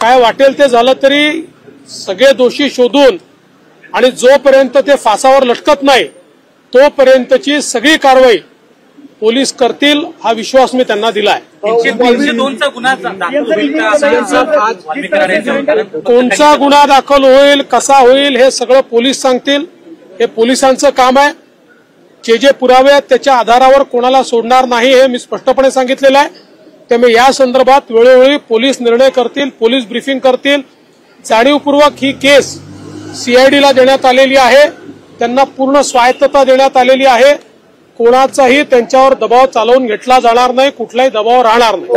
काय वाटेल ते झालं तरी सगळे दोषी शोधून आणि जोपर्यंत ते फासावर लटकत नाही तोपर्यंतची सगळी कारवाई पोलीस करतील हा विश्वास मी त्यांना दिलाय। कोणचा गुन्हा दाखल होईल कसा होईल हे सगळं पोलीस सांगतील। हे पोलिसांचं काम आहे। जे पुरावे आहेत त्याच्या आधारावर कोणाला सोडणार नाही हे मी स्पष्टपणे सांगितलेलं आहे। त्यामुळे या संदर्भात वेळोवेळी पोलीस निर्णय करतील, पोलीस ब्रीफिंग करतील। जाणीवपूर्वक ही केस सीआयडीला देण्यात आलेली आहे। त्यांना पूर्ण स्वायत्तता देण्यात आलेली आहे। कोणाचाही त्यांच्यावर दबाव चालवून घेतला जाणार नाही, कुठलाही दबाव राहणार नाही।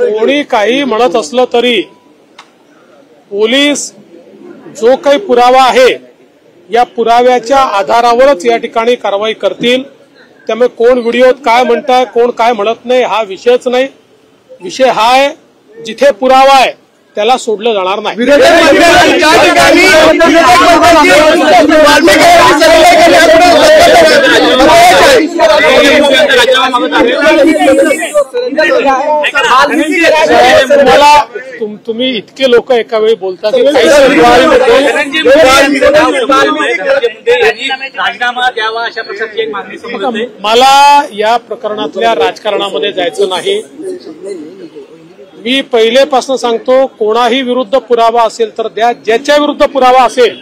कोणी काही म्हणत असलं तरी पोलीस जो काही पुरावा आहे या पुराव्याच्या आधारावरच या ठिकाणी कारवाई करतील। त्यामुळे कोण व्हिडिओत काय म्हणताय कोण काय म्हणत नाही हा विषयच नाही। विषय हा आहे जिथे पुरावा आहे त्याला सोडलं जाणार नाही। मला तुम्ही इतके लोक एका वेळी बोलता की मला या प्रकरणातल्या राजकारणामध्ये जायचं नाही। मी पहिलेपासून सांगतो कोणाही विरुद्ध पुरावा असेल तर द्या, ज्याच्या विरुद्ध पुरावा असेल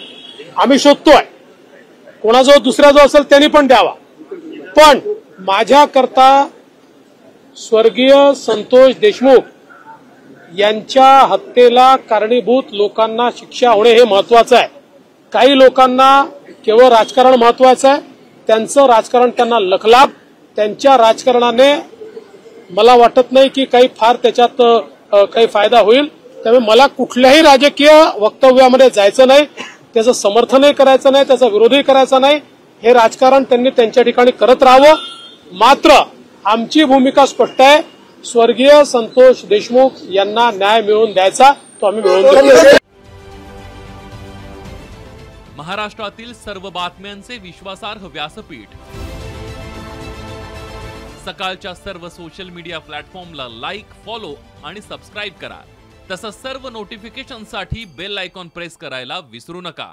आम्ही शोधतोय, कोणाजवळ दुसरा जो असेल त्यांनी पण द्यावा। पण माझ्याकरता स्वर्गीय संतोष देशमुख यांच्या हत्येला कारणीभूत लोकांना शिक्षा होणे हे महत्वाचं आहे। काही लोकांना केवळ राजकारण महत्वाचं आहे, त्यांचं राजकारण त्यांना लखलाभ, त्यांच्या राजकारणाने मला वाटत नाही की काही फार त्याच्यात काही फायदा होईल। त्यामुळे मला कुठल्याही राजकीय वक्तव्यामध्ये जायचं नाही, त्याचं समर्थनही करायचं नाही, त्याचा विरोधही करायचा नाही। हे राजकारण त्यांनी त्यांच्या ठिकाणी करत राहावं। मात्र आमची भूमिका स्पष्ट आहे, स्वर्गीय संतोष देशमुख यांना न्याय मिळवून द्यायचा तो आम्ही मिळवून देऊ। महाराष्ट्रातील सर्व बातम्यांचे विश्वासार्ह व्यासपीठ सकाळच्या सर्व सोशल मीडिया प्लॅटफॉर्मला लाईक, फॉलो आणि सबस्क्राईब करा। तसंच सर्व नोटिफिकेशनसाठी बेल आयकॉन प्रेस करायला विसरू नका।